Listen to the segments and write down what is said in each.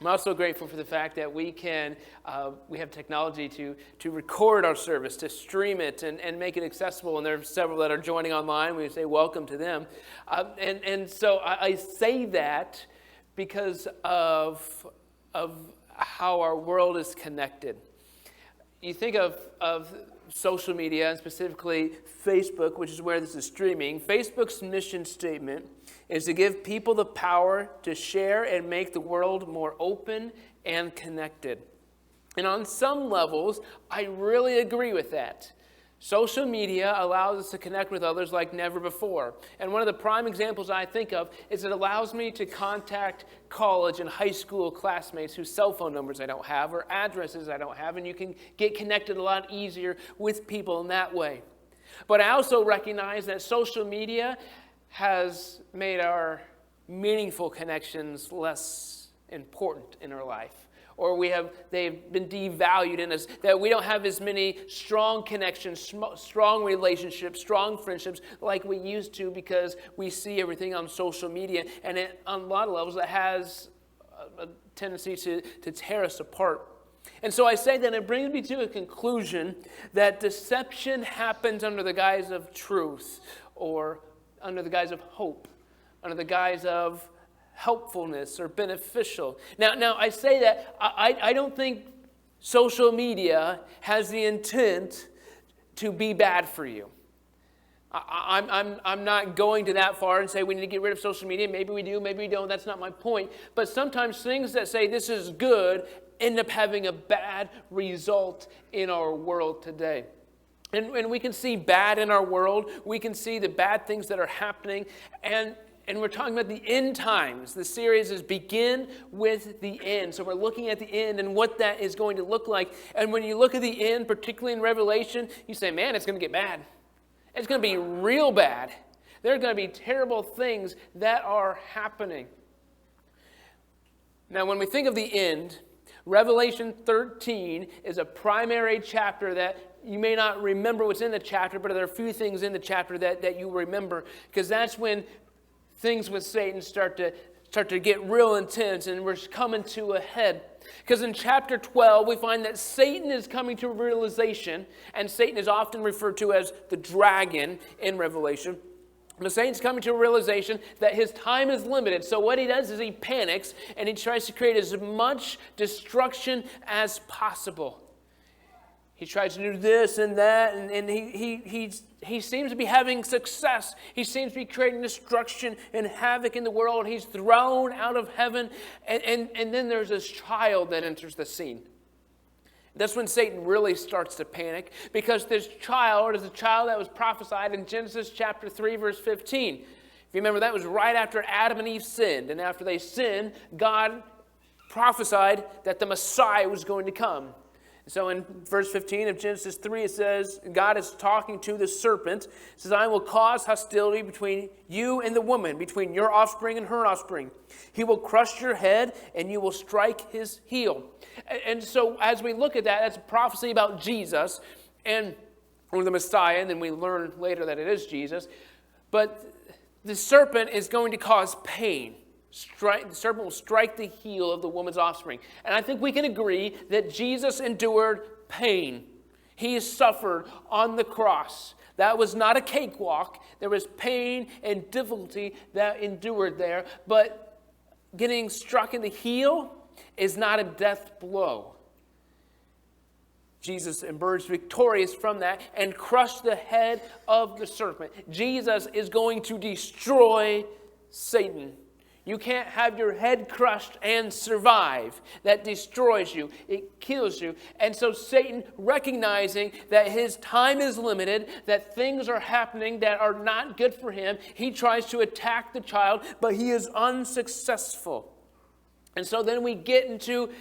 I'm also grateful for the fact that we have technology to record our service, to stream it and make it accessible. And there are several that are joining online. We say welcome to them. And so I say that because of how our world is connected. You think of social media, and specifically Facebook, which is where this is streaming. Facebook's mission statement is to give people the power to share and make the world more open and connected. And on some levels, I really agree with that. Social media allows us to connect with others like never before. And one of the prime examples I think of is it allows me to contact college and high school classmates whose cell phone numbers I don't have or addresses I don't have, and you can get connected a lot easier with people in that way. But I also recognize that social media has made our meaningful connections less important in our life. Or they've been devalued in us, that we don't have as many strong connections, strong relationships, strong friendships like we used to because we see everything on social media. And on a lot of levels, it has a tendency to tear us apart. And so I say that it brings me to a conclusion that deception happens under the guise of truth, or under the guise of hope, under the guise of helpfulness or beneficial. Now I say that I don't think social media has the intent to be bad for you. I'm not going to that far and say we need to get rid of social media. Maybe we do, maybe we don't. That's not my point. But sometimes things that say this is good end up having a bad result in our world today. And we can see bad in our world. We can see the bad things that are happening. And we're talking about the end times. The series is Begin with the End. So we're looking at the end and what that is going to look like. And when you look at the end, particularly in Revelation, you say, man, it's going to get bad. It's going to be real bad. There are going to be terrible things that are happening. Now, when we think of the end, Revelation 13 is a primary chapter that you may not remember what's in the chapter, but there are a few things in the chapter that you remember, because that's when things with Satan start to get real intense, and we're coming to a head. Because in chapter 12, we find that Satan is coming to a realization, and Satan is often referred to as the dragon in Revelation. But Satan's coming to a realization that his time is limited. So what he does is he panics, and he tries to create as much destruction as possible. He tries to do this and that, and he seems to be having success. He seems to be creating destruction and havoc in the world. He's thrown out of heaven, and then there's this child that enters the scene. That's when Satan really starts to panic, because this child is a child that was prophesied in Genesis chapter 3, verse 15. If you remember, that was right after Adam and Eve sinned, and after they sinned, God prophesied that the Messiah was going to come. So in verse 15 of Genesis 3, it says, God is talking to the serpent. It says, I will cause hostility between you and the woman, between your offspring and her offspring. He will crush your head, and you will strike his heel. And so as we look at that, that's a prophecy about Jesus or the Messiah, and then we learn later that it is Jesus. But the serpent is going to cause pain. The serpent will strike the heel of the woman's offspring. And I think we can agree that Jesus endured pain. He suffered on the cross. That was not a cakewalk. There was pain and difficulty that endured there. But getting struck in the heel is not a death blow. Jesus emerged victorious from that and crushed the head of the serpent. Jesus is going to destroy Satan. You can't have your head crushed and survive. That destroys you. It kills you. And so Satan, recognizing that his time is limited, that things are happening that are not good for him, he tries to attack the child, but he is unsuccessful. And so then we get into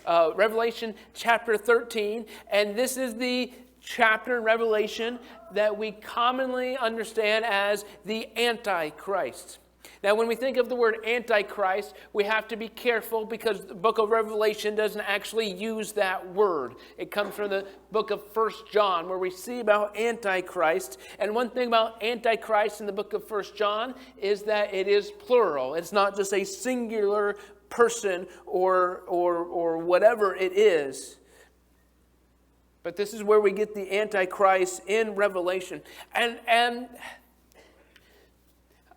Revelation chapter 13, and this is the chapter in Revelation that we commonly understand as the Antichrist. Now, when we think of the word Antichrist, we have to be careful because the book of Revelation doesn't actually use that word. It comes from the book of 1 John, where we see about Antichrist. And one thing about Antichrist in the book of 1 John is that it is plural. It's not just a singular person or whatever it is. But this is where we get the Antichrist in Revelation. And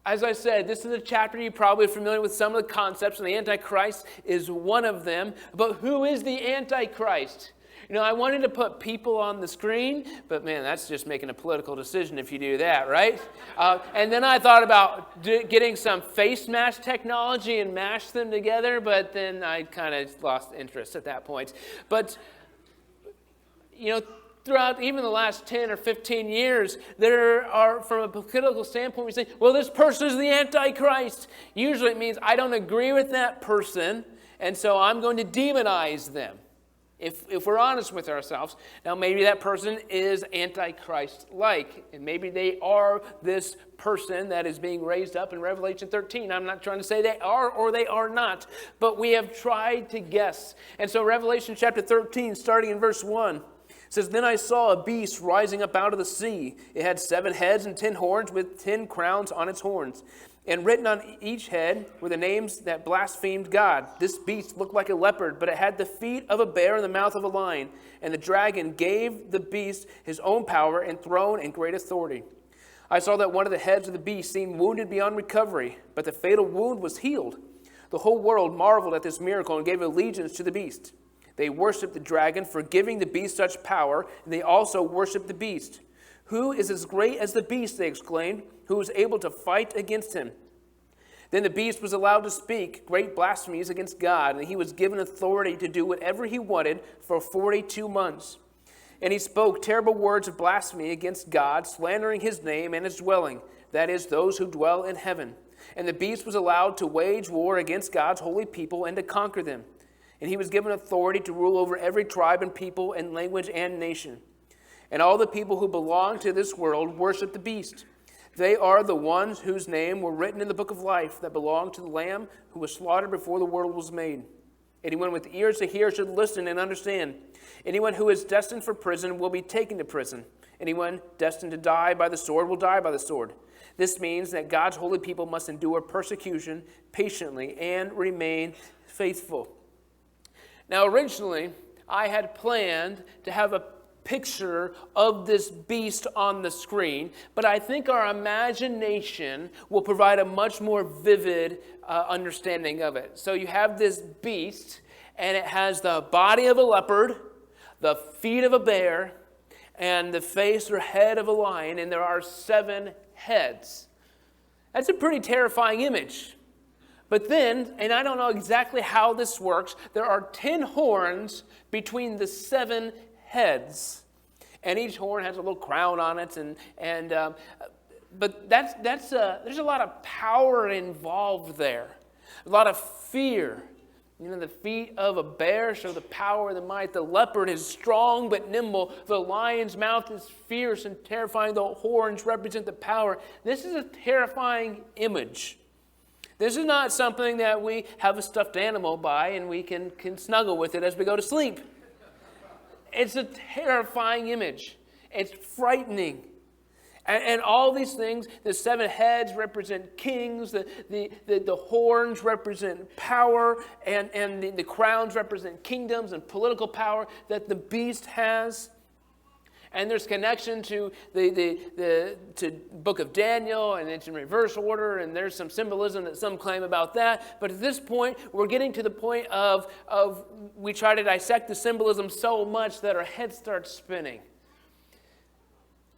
as I said, this is a chapter you're probably familiar with some of the concepts, and the Antichrist is one of them. But who is the Antichrist? You know, I wanted to put people on the screen, but man, that's just making a political decision if you do that, right? And then I thought about getting some face mask technology and mash them together, but then I kind of lost interest at that point. But, you know, throughout even the last 10 or 15 years, there are, from a political standpoint, we say, well, this person is the Antichrist. Usually it means I don't agree with that person, and so I'm going to demonize them. If we're honest with ourselves, now maybe that person is Antichrist-like, and maybe they are this person that is being raised up in Revelation 13. I'm not trying to say they are or they are not, but we have tried to guess. And so Revelation chapter 13, starting in verse 1, says, "Then I saw a beast rising up out of the sea. It had 7 heads and 10 horns with 10 crowns on its horns. And written on each head were the names that blasphemed God. This beast looked like a leopard, but it had the feet of a bear and the mouth of a lion. And the dragon gave the beast his own power and throne and great authority. I saw that one of the heads of the beast seemed wounded beyond recovery, but the fatal wound was healed. The whole world marveled at this miracle and gave allegiance to the beast. They worshipped the dragon for giving the beast such power, and they also worshipped the beast. 'Who is as great as the beast?' they exclaimed, 'who is able to fight against him?' Then the beast was allowed to speak great blasphemies against God, and he was given authority to do whatever he wanted for 42 months. And he spoke terrible words of blasphemy against God, slandering his name and his dwelling, that is, those who dwell in heaven. And the beast was allowed to wage war against God's holy people and to conquer them. And he was given authority to rule over every tribe and people and language and nation. And all the people who belong to this world worship the beast. They are the ones whose name were written in the book of life that belonged to the Lamb who was slaughtered before the world was made. Anyone with ears to hear should listen and understand. Anyone who is destined for prison will be taken to prison. Anyone destined to die by the sword will die by the sword. This means that God's holy people must endure persecution patiently and remain faithful." Now, originally, I had planned to have a picture of this beast on the screen, but I think our imagination will provide a much more vivid understanding of it. So you have this beast, and it has the body of a leopard, the feet of a bear, and the face or head of a lion, and there are 7 heads. That's a pretty terrifying image. But then, and I don't know exactly how this works, there are 10 horns between the 7 heads, and each horn has a little crown on it, but there's a lot of power involved there, a lot of fear. You know, the feet of a bear show the power and the might. The leopard is strong but nimble. The lion's mouth is fierce and terrifying. The horns represent the power. This is a terrifying image. This is not something that we have a stuffed animal by and we can snuggle with it as we go to sleep. It's a terrifying image. It's frightening. And all these things, the 7 heads represent kings, the horns represent power, and the crowns represent kingdoms and political power that the beast has. And there's connection to the book of Daniel, and it's in reverse order, and there's some symbolism that some claim about that. But at this point, we're getting to the point of we try to dissect the symbolism so much that our head starts spinning.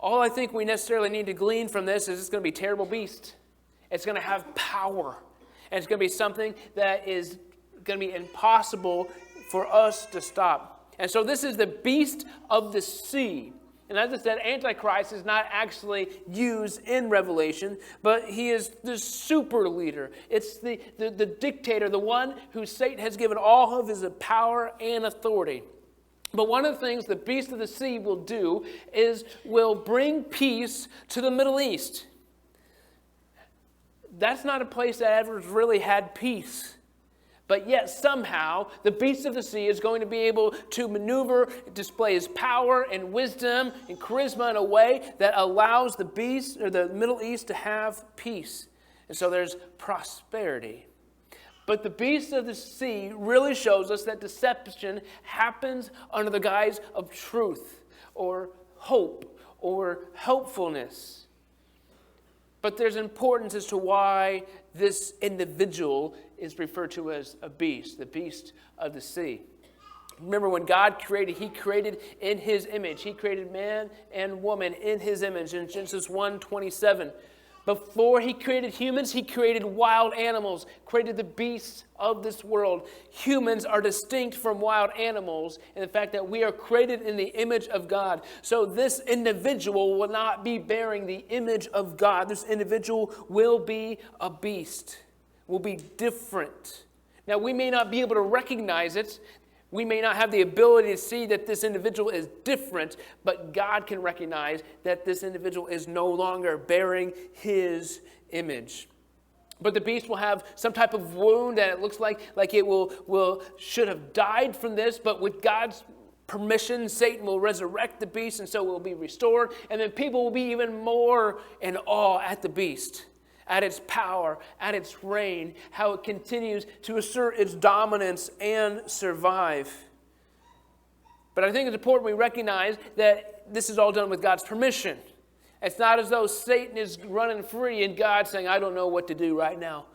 All I think we necessarily need to glean from this is it's going to be a terrible beast. It's going to have power. And it's going to be something that is going to be impossible for us to stop. And so this is the beast of the sea. And as I said, Antichrist is not actually used in Revelation, but he is the super leader. It's the dictator, the one who Satan has given all of his power and authority. But one of the things the beast of the sea will do is will bring peace to the Middle East. That's not a place that ever really had peace. But yet somehow the beast of the sea is going to be able to maneuver, display his power and wisdom and charisma in a way that allows the beast or the Middle East to have peace. And so there's prosperity. But the beast of the sea really shows us that deception happens under the guise of truth or hope or helpfulness. But there's importance as to why this individual is referred to as a beast, the beast of the sea. Remember, when God created, He created in His image. He created man and woman in His image in Genesis 1:27. Before He created humans, He created wild animals, created the beasts of this world. Humans are distinct from wild animals in the fact that we are created in the image of God. So this individual will not be bearing the image of God. This individual will be a beast, will be different. Now, we may not be able to recognize it. We may not have the ability to see that this individual is different, but God can recognize that this individual is no longer bearing His image. But the beast will have some type of wound, and it looks like it should have died from this, but with God's permission, Satan will resurrect the beast, and so it will be restored, and then people will be even more in awe at the beast, at its power, at its reign, how it continues to assert its dominance and survive. But I think it's important we recognize that this is all done with God's permission. It's not as though Satan is running free and God saying, I don't know what to do right now.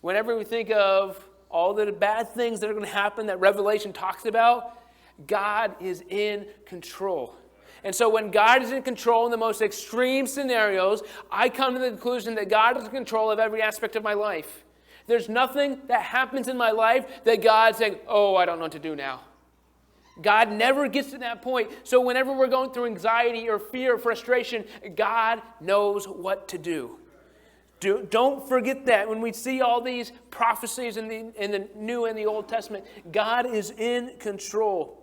Whenever we think of all the bad things that are going to happen that Revelation talks about, God is in control. And so when God is in control in the most extreme scenarios, I come to the conclusion that God is in control of every aspect of my life. There's nothing that happens in my life that God's saying, oh, I don't know what to do now. God never gets to that point. So whenever we're going through anxiety or fear or frustration, God knows what to do. Don't forget that. When we see all these prophecies in the New and the Old Testament, God is in control.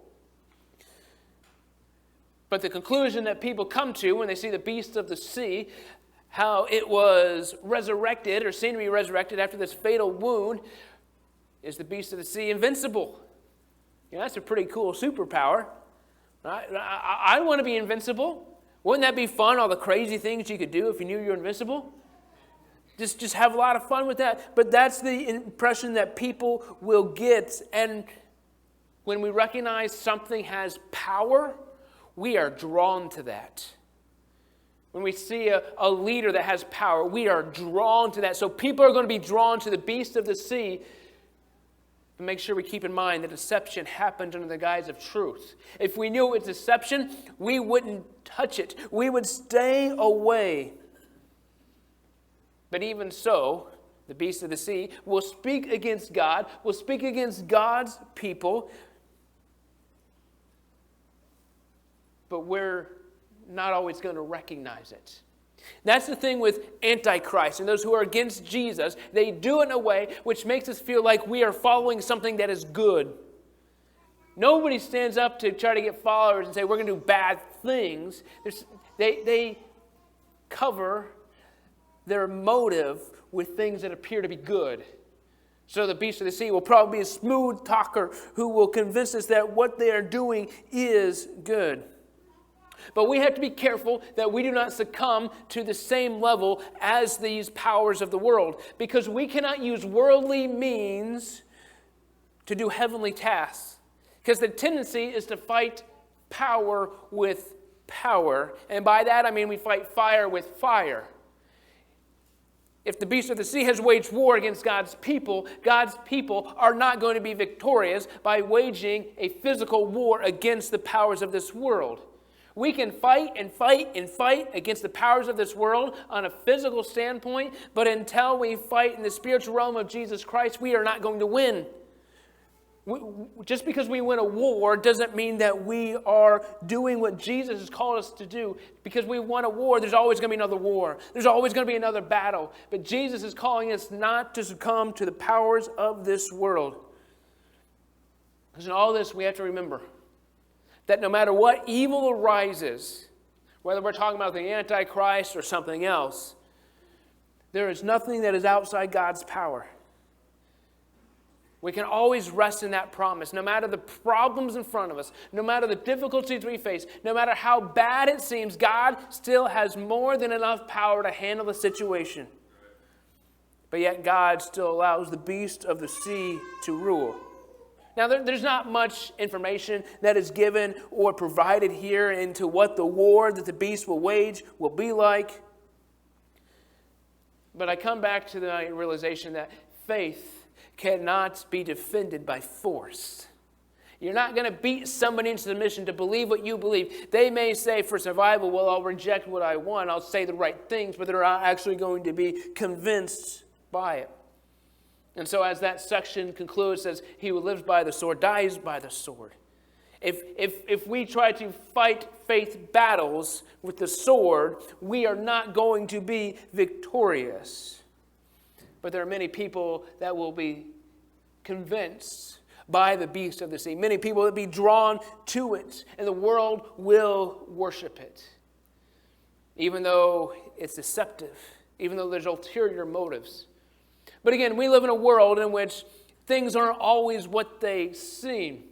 But the conclusion that people come to when they see the beast of the sea, how it was resurrected or seen to be resurrected after this fatal wound, is the beast of the sea invincible? That's a pretty cool superpower. Right? I want to be invincible. Wouldn't that be fun, all the crazy things you could do if you knew you're invincible? Just have a lot of fun with that. But that's the impression that people will get. And when we recognize something has power, we are drawn to that. When we see a leader that has power, we are drawn to that. So people are going to be drawn to the beast of the sea. But make sure we keep in mind that deception happened under the guise of truth. If we knew it was deception, we wouldn't touch it. We would stay away. But even so, the beast of the sea will speak against God, will speak against God's people. But we're not always going to recognize it. That's the thing with Antichrist and those who are against Jesus. They do it in a way which makes us feel like we are following something that is good. Nobody stands up to try to get followers and say, we're going to do bad things. They cover their motive with things that appear to be good. So the beast of the sea will probably be a smooth talker who will convince us that what they are doing is good. But we have to be careful that we do not succumb to the same level as these powers of the world, because we cannot use worldly means to do heavenly tasks. Because the tendency is to fight power with power. And by that I mean we fight fire with fire. If the beast of the sea has waged war against God's people are not going to be victorious by waging a physical war against the powers of this world. We can fight and fight and fight against the powers of this world on a physical standpoint, but until we fight in the spiritual realm of Jesus Christ, we are not going to win. Just because we win a war doesn't mean that we are doing what Jesus has called us to do. Because we won a war, there's always going to be another war. There's always going to be another battle. But Jesus is calling us not to succumb to the powers of this world. Because in all this, we have to remember that no matter what evil arises, whether we're talking about the Antichrist or something else, there is nothing that is outside God's power. We can always rest in that promise, no matter the problems in front of us, no matter the difficulties we face, no matter how bad it seems, God still has more than enough power to handle the situation. But yet God still allows the beast of the sea to rule. Now, there's not much information that is given or provided here into what the war that the beast will wage will be like. But I come back to the realization that faith cannot be defended by force. You're not going to beat somebody into submission to believe what you believe. They may say for survival, well, I'll reject what I want. I'll say the right things, but they're not actually going to be convinced by it. And so as that section concludes, it says, he who lives by the sword dies by the sword. If we try to fight faith battles with the sword, we are not going to be victorious. But there are many people that will be convinced by the beast of the sea. Many people will be drawn to it, and the world will worship it. Even though it's deceptive, even though there's ulterior motives. But again, we live in a world in which things aren't always what they seem.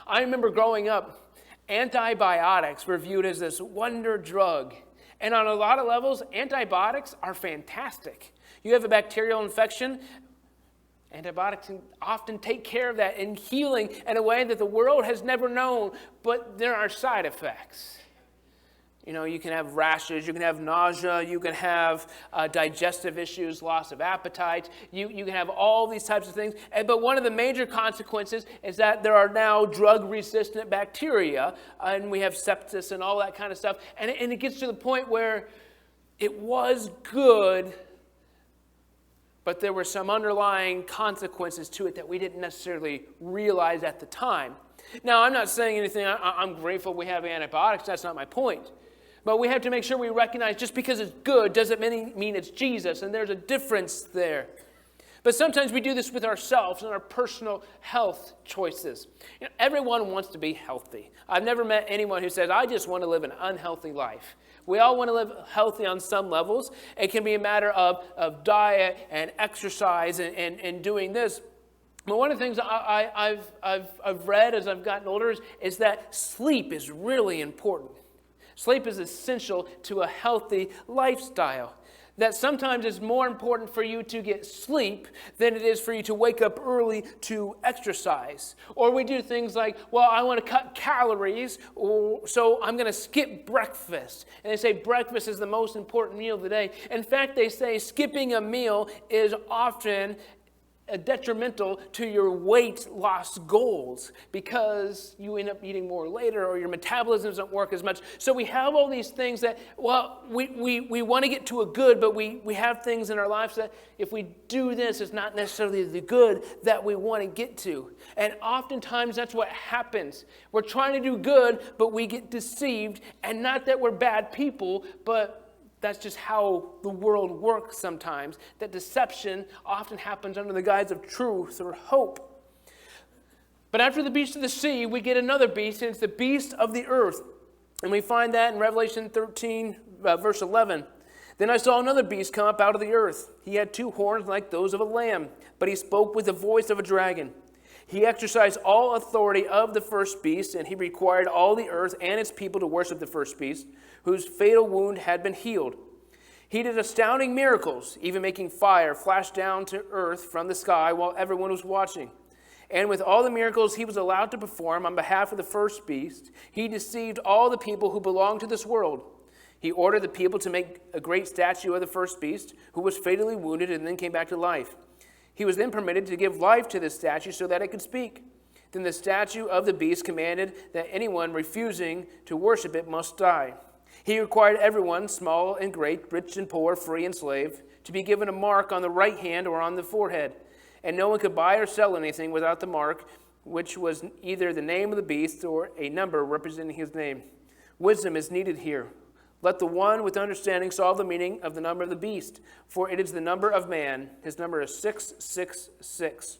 I remember growing up, antibiotics were viewed as this wonder drug. And on a lot of levels, antibiotics are fantastic. You have a bacterial infection, antibiotics can often take care of that in healing in a way that the world has never known, but there are side effects. You know, you can have rashes, you can have nausea, you can have digestive issues, loss of appetite, you can have all these types of things. But one of the major consequences is that there are now drug-resistant bacteria, and we have sepsis and all that kind of stuff. And it gets to the point where it was good, but there were some underlying consequences to it that we didn't necessarily realize at the time. Now, I'm not saying anything, I'm grateful we have antibiotics, that's not my point. But we have to make sure we recognize just because it's good doesn't mean it's Jesus, and there's a difference there. But sometimes we do this with ourselves and our personal health choices. You know, everyone wants to be healthy. I've never met anyone who says, I just want to live an unhealthy life. We all want to live healthy on some levels. It can be a matter of diet and exercise and doing this. But one of the things I've read as I've gotten older is that sleep is really important. Sleep is essential to a healthy lifestyle. That sometimes it's more important for you to get sleep than it is for you to wake up early to exercise. Or we do things like, well, I want to cut calories, so I'm going to skip breakfast. And they say breakfast is the most important meal of the day. In fact, they say skipping a meal is often detrimental to your weight loss goals because you end up eating more later or your metabolism doesn't work as much. So we have all these things that, well, we want to get to a good, but we have things in our lives that if we do this, it's not necessarily the good that we want to get to. And oftentimes that's what happens. We're trying to do good, but we get deceived. And not that we're bad people, but that's just how the world works sometimes. That deception often happens under the guise of truth or hope. But after the beast of the sea, we get another beast, and it's the beast of the earth. And we find that in Revelation 13, verse 11. Then I saw another beast come up out of the earth. He had 2 horns like those of a lamb, but he spoke with the voice of a dragon. He exercised all authority of the first beast, and he required all the earth and its people to worship the first beast, whose fatal wound had been healed. He did astounding miracles, even making fire flash down to earth from the sky while everyone was watching. And with all the miracles he was allowed to perform on behalf of the first beast, he deceived all the people who belonged to this world. He ordered the people to make a great statue of the first beast, who was fatally wounded and then came back to life. He was then permitted to give life to this statue so that it could speak. Then the statue of the beast commanded that anyone refusing to worship it must die. He required everyone, small and great, rich and poor, free and slave, to be given a mark on the right hand or on the forehead. And no one could buy or sell anything without the mark, which was either the name of the beast or a number representing his name. Wisdom is needed here. Let the one with understanding solve the meaning of the number of the beast, for it is the number of man. His number is 666.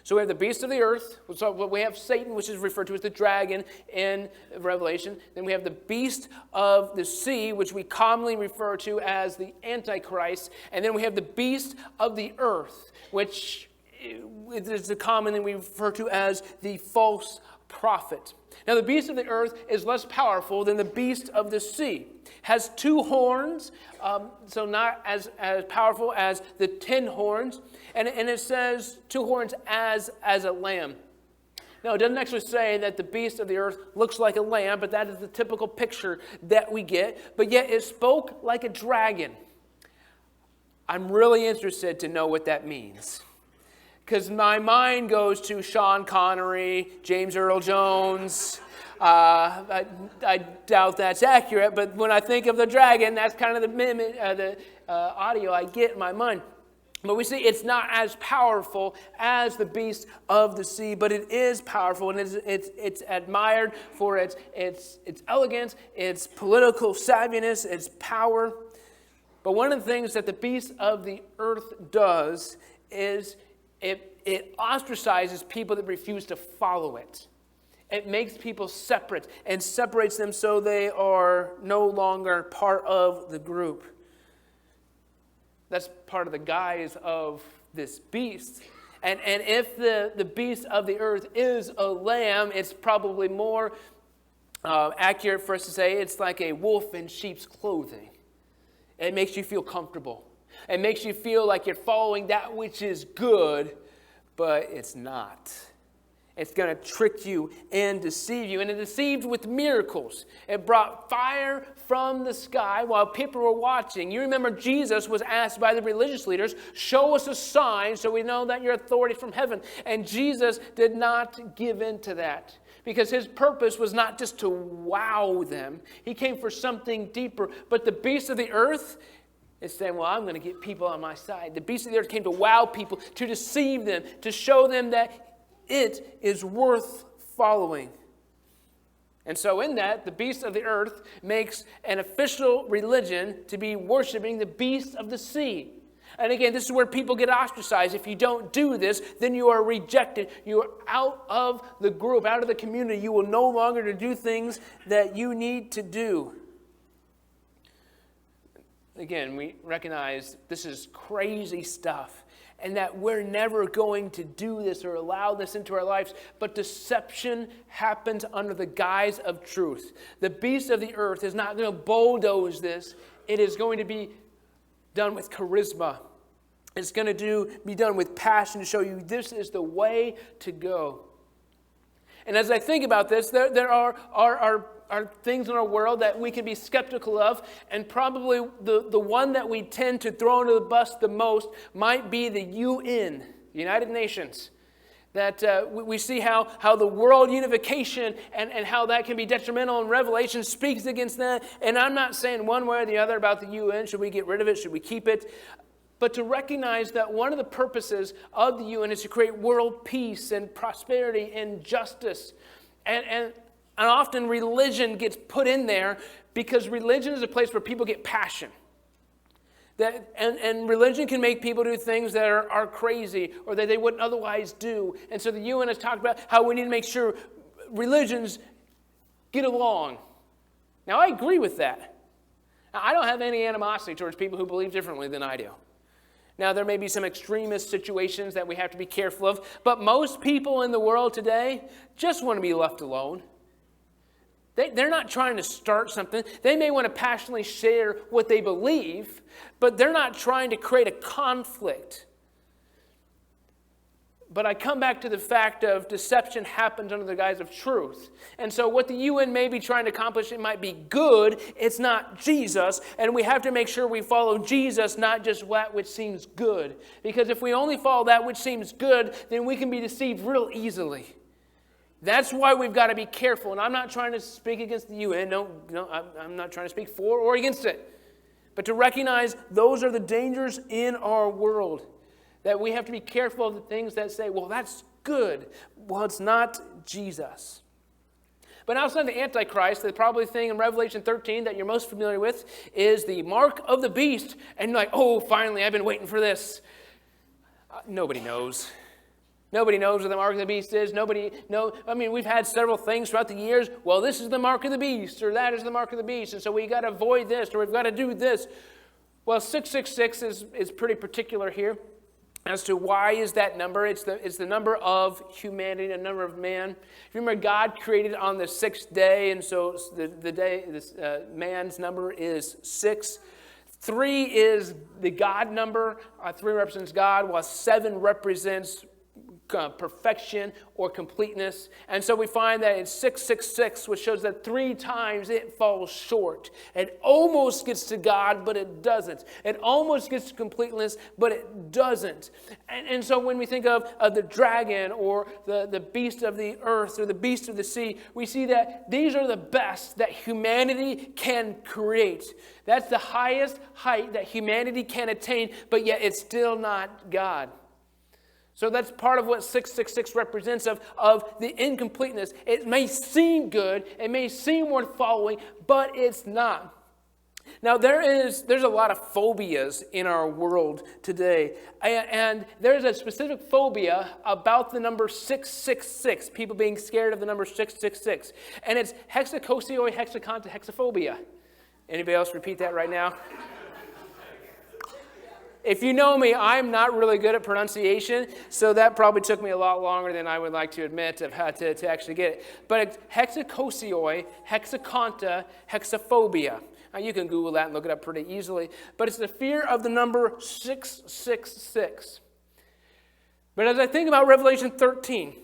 So we have the beast of the earth. So we have Satan, which is referred to as the dragon in Revelation. Then we have the beast of the sea, which we commonly refer to as the Antichrist. And then we have the beast of the earth, which is the common thing we refer to as the false prophet. Now, the beast of the earth is less powerful than the beast of the sea. Has 2 horns, so not as powerful as the 10 horns. And it says 2 horns as a lamb. Now, it doesn't actually say that the beast of the earth looks like a lamb, but that is the typical picture that we get. But yet it spoke like a dragon. I'm really interested to know what that means. Because my mind goes to Sean Connery, James Earl Jones. I doubt that's accurate, but when I think of the dragon, that's kind of the audio I get in my mind. But we see it's not as powerful as the beast of the sea, but it is powerful, and it's admired for its elegance, its political savviness, its power. But one of the things that the beast of the earth does is it ostracizes people that refuse to follow it. It makes people separate and separates them so they are no longer part of the group. That's part of the guise of this beast. And if the beast of the earth is a lamb, it's probably more accurate for us to say it's like a wolf in sheep's clothing. It makes you feel comfortable. It makes you feel like you're following that which is good, but it's not. It's going to trick you and deceive you. And it deceived with miracles. It brought fire from the sky while people were watching. You remember Jesus was asked by the religious leaders, show us a sign so we know that your authority is from heaven. And Jesus did not give in to that. Because his purpose was not just to wow them. He came for something deeper. But the beast of the earth is saying, well, I'm going to get people on my side. The beast of the earth came to wow people, to deceive them, to show them that it is worth following. And so in that, the beast of the earth makes an official religion to be worshiping the beast of the sea. And again, this is where people get ostracized. If you don't do this, then you are rejected. You are out of the group, out of the community. You will no longer do things that you need to do. Again, we recognize this is crazy stuff. And that we're never going to do this or allow this into our lives. But deception happens under the guise of truth. The beast of the earth is not going to bulldoze this. It is going to be done with charisma. It's going to be done with passion to show you this is the way to go. And as I think about this, there are things in our world that we can be skeptical of, and probably the one that we tend to throw under the bus the most might be the UN, the United Nations. That we see how the world unification and how that can be detrimental, and Revelation speaks against that. And I'm not saying one way or the other about the UN. Should we get rid of it? Should we keep it? But to recognize that one of the purposes of the UN is to create world peace and prosperity and justice. And often religion gets put in there because religion is a place where people get passion. And religion can make people do things that are crazy or that they wouldn't otherwise do. And so the UN has talked about how we need to make sure religions get along. Now, I agree with that. Now, I don't have any animosity towards people who believe differently than I do. Now, there may be some extremist situations that we have to be careful of, but most people in the world today just want to be left alone. They're not trying to start something. They may want to passionately share what they believe, but they're not trying to create a conflict. But I come back to the fact of deception happens under the guise of truth. And so what the UN may be trying to accomplish, it might be good. It's not Jesus. And we have to make sure we follow Jesus, not just that which seems good. Because if we only follow that which seems good, then we can be deceived real easily. That's why we've got to be careful. And I'm not trying to speak against the UN. No, I'm not trying to speak for or against it. But to recognize those are the dangers in our world. That we have to be careful of the things that say, well, that's good. Well, it's not Jesus. But outside the Antichrist, the probably thing in Revelation 13 that you're most familiar with is the mark of the beast. And you're like, oh, finally, I've been waiting for this. Nobody knows. Nobody knows what the mark of the beast is. Nobody knows. I mean, we've had several things throughout the years. Well, this is the mark of the beast, or that is the mark of the beast. And so we got to avoid this, or we've got to do this. Well, 666 is pretty particular here. as to why is that number. It's the number of humanity, the number of man. Remember, God created on the sixth day, and so man's number is 6. 3 is the God number. 3 represents God, while 7 represents perfection or completeness. And so we find that in 666, which shows that 3 times it falls short. It almost gets to God, but it doesn't. It almost gets to completeness, but it doesn't. And so when we think of the dragon or the beast of the earth or the beast of the sea, we see that these are the best that humanity can create. That's the highest height that humanity can attain, but yet it's still not God. So that's part of what 666 represents of the incompleteness. It may seem good, it may seem worth following, but it's not. Now there's a lot of phobias in our world today, and there's a specific phobia about the number 666, people being scared of the number 666, and it's hexacosioi hexaconta hexaphobia. Anybody else repeat that right now? If you know me, I'm not really good at pronunciation, so that probably took me a lot longer than I would like to admit of how to actually get it. But it's hexacosioi, hexaconta, hexaphobia. Now, you can Google that and look it up pretty easily. But it's the fear of the number 666. But as I think about Revelation 13,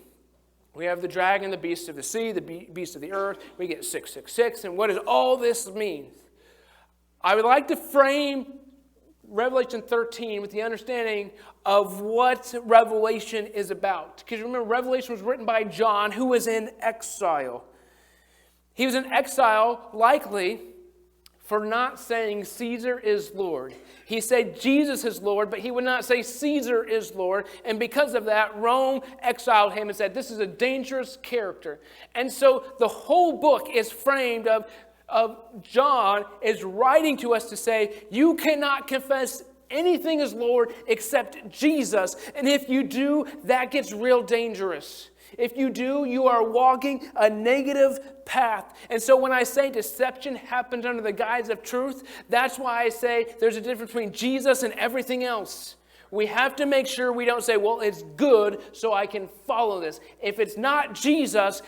we have the dragon, the beast of the sea, the beast of the earth. We get 666. And what does all this mean? I would like to frame Revelation 13 with the understanding of what Revelation is about. Because remember, Revelation was written by John, who was in exile. He was in exile, likely, for not saying Caesar is Lord. He said Jesus is Lord, but he would not say Caesar is Lord. And because of that, Rome exiled him and said, this is a dangerous character. And so the whole book is framed of John is writing to us to say, you cannot confess anything as Lord except Jesus. And if you do, that gets real dangerous. If you do, you are walking a negative path. And so when I say deception happens under the guise of truth, that's why I say there's a difference between Jesus and everything else. We have to make sure we don't say, well, it's good, so I can follow this. If it's not Jesus,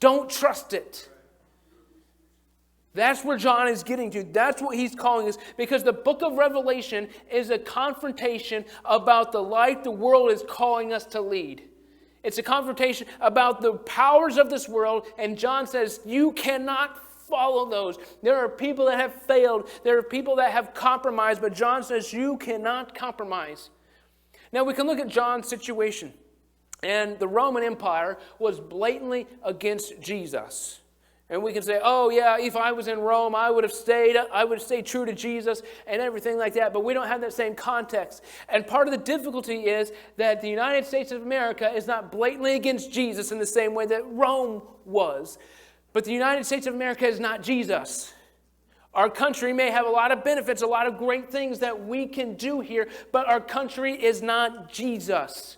don't trust it. That's where John is getting to. That's what he's calling us, because the book of Revelation is a confrontation about the life the world is calling us to lead. It's a confrontation about the powers of this world, and John says, you cannot follow those. There are people that have failed. There are people that have compromised, but John says you cannot compromise. Now we can look at John's situation, and the Roman Empire was blatantly against Jesus. And we can say, oh yeah, if I was in Rome, I would have stayed true to Jesus and everything like that. But we don't have that same context. And part of the difficulty is that the United States of America is not blatantly against Jesus in the same way that Rome was. But the United States of America is not Jesus. Our country may have a lot of benefits, a lot of great things that we can do here, but our country is not Jesus.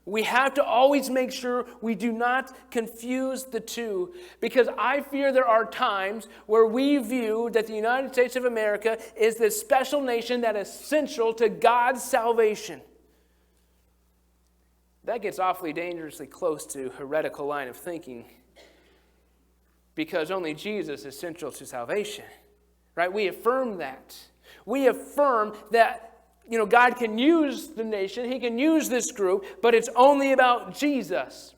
We have to always make sure we do not confuse the two, because I fear there are times where we view that the United States of America is this special nation that is central to God's salvation. That gets awfully dangerously close to heretical line of thinking, because only Jesus is central to salvation, right? We affirm that. We affirm that God can use the nation, he can use this group, but it's only about Jesus.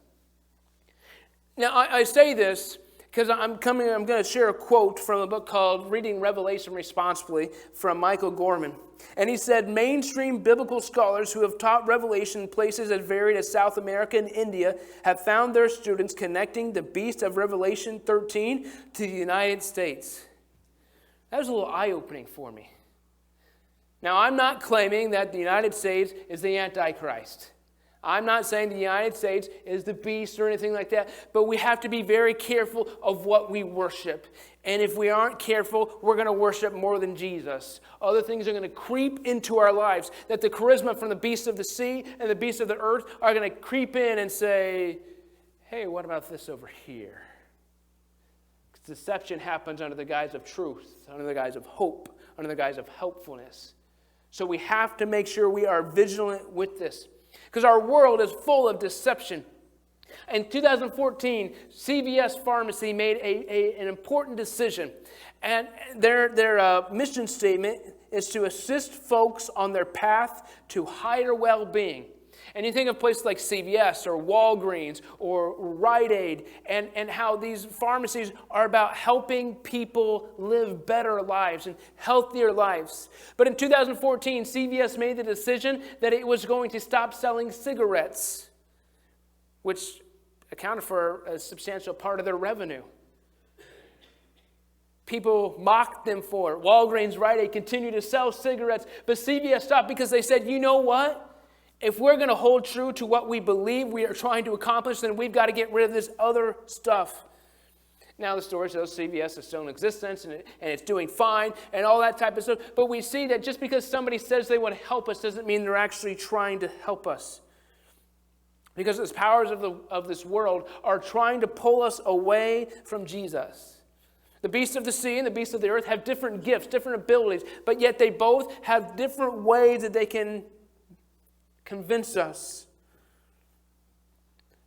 Now, I say this because I'm going to share a quote from a book called Reading Revelation Responsibly from Michael Gorman. And he said, mainstream biblical scholars who have taught Revelation in places as varied as South America and India have found their students connecting the beast of Revelation 13 to the United States. That was a little eye-opening for me. Now, I'm not claiming that the United States is the Antichrist. I'm not saying the United States is the beast or anything like that, but we have to be very careful of what we worship. And if we aren't careful, we're going to worship more than Jesus. Other things are going to creep into our lives, that the charisma from the beast of the sea and the beast of the earth are going to creep in and say, hey, what about this over here? Deception happens under the guise of truth, under the guise of hope, under the guise of helpfulness. So we have to make sure we are vigilant with this. Because our world is full of deception. In 2014, CVS Pharmacy made an important decision. And their mission statement is to assist folks on their path to higher well-being. And you think of places like CVS or Walgreens or Rite Aid and how these pharmacies are about helping people live better lives and healthier lives. But in 2014, CVS made the decision that it was going to stop selling cigarettes, which accounted for a substantial part of their revenue. People mocked them for it. Walgreens, Rite Aid continued to sell cigarettes, but CVS stopped because they said, you know what? If we're going to hold true to what we believe we are trying to accomplish, then we've got to get rid of this other stuff. Now the story shows CVS is still in existence and it's doing fine and all that type of stuff. But we see that just because somebody says they want to help us doesn't mean they're actually trying to help us. Because the powers of this world are trying to pull us away from Jesus. The beasts of the sea and the beasts of the earth have different gifts, different abilities, but yet they both have different ways that they can convince us.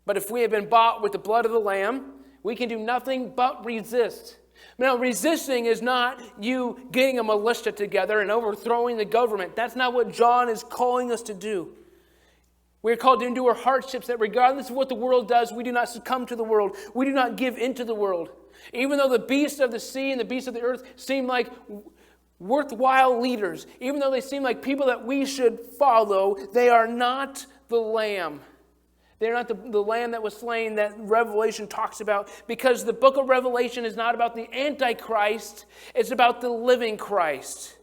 But if we have been bought with the blood of the Lamb, we can do nothing but resist. Now, resisting is not you getting a militia together and overthrowing the government. That's not what John is calling us to do. We're called to endure hardships that regardless of what the world does, we do not succumb to the world. We do not give in to the world. Even though the beasts of the sea and the beasts of the earth seem like worthwhile leaders, even though they seem like people that we should follow, they are not the Lamb. They're not the Lamb that was slain that Revelation talks about, because the book of Revelation is not about the Antichrist, it's about the living Christ.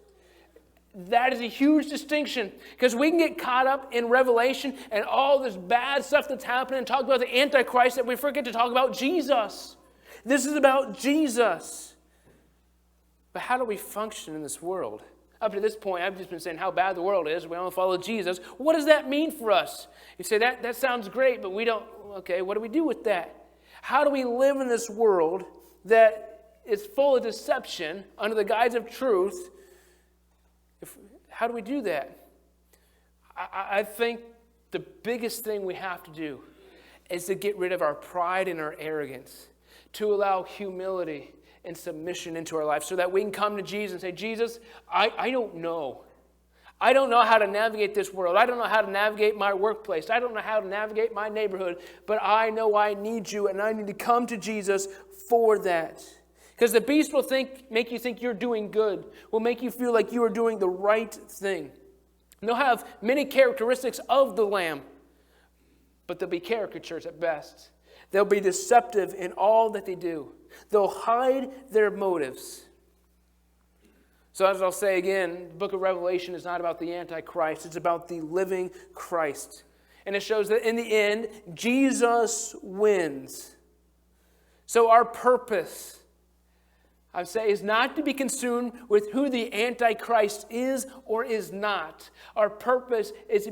That is a huge distinction, because we can get caught up in Revelation and all this bad stuff that's happening and talk about the Antichrist that we forget to talk about Jesus. This is about Jesus. But how do we function in this world? Up to this point, I've just been saying how bad the world is. We don't follow Jesus. What does that mean for us? You say, that sounds great, but we don't. Okay, what do we do with that? How do we live in this world that is full of deception under the guise of truth? How do we do that? I think the biggest thing we have to do is to get rid of our pride and our arrogance, to allow humility and submission into our life so that we can come to Jesus and say, Jesus, I don't know. I don't know how to navigate this world. I don't know how to navigate my workplace. I don't know how to navigate my neighborhood, but I know I need you and I need to come to Jesus for that. Because the beast will make you think you're doing good, will make you feel like you are doing the right thing. And they'll have many characteristics of the Lamb, but they'll be caricatures at best. They'll be deceptive in all that they do. They'll hide their motives. So as I'll say again, the book of Revelation is not about the Antichrist. It's about the living Christ. And it shows that in the end, Jesus wins. So our purpose, I would say, is not to be consumed with who the Antichrist is or is not. Our purpose is to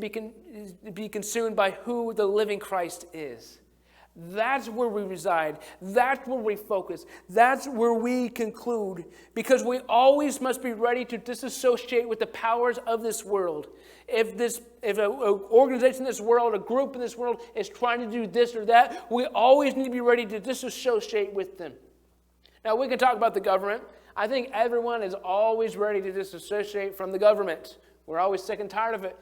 be consumed by who the living Christ is. That's where we reside. That's where we focus. That's where we conclude. Because we always must be ready to disassociate with the powers of this world. If an organization in this world, a group in this world is trying to do this or that, we always need to be ready to disassociate with them. Now, we can talk about the government. I think everyone is always ready to disassociate from the government. We're always sick and tired of it.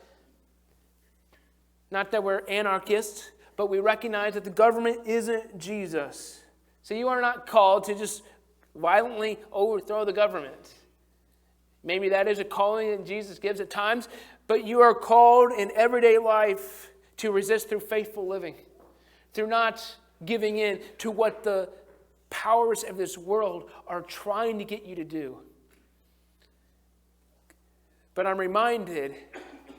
Not that we're anarchists, but we recognize that the government isn't Jesus. So you are not called to just violently overthrow the government. Maybe that is a calling that Jesus gives at times, but you are called in everyday life to resist through faithful living, through not giving in to what the powers of this world are trying to get you to do. But I'm reminded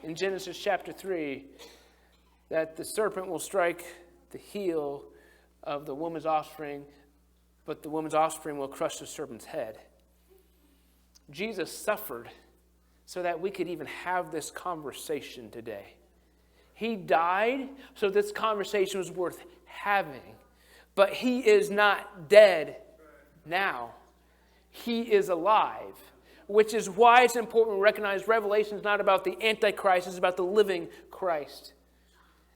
in Genesis chapter 3 that the serpent will strike the heel of the woman's offspring, but the woman's offspring will crush the serpent's head. Jesus suffered so that we could even have this conversation today. He died so this conversation was worth having. But he is not dead now. He is alive. which is why it's important to recognize Revelation is not about the Antichrist, it's about the living Christ.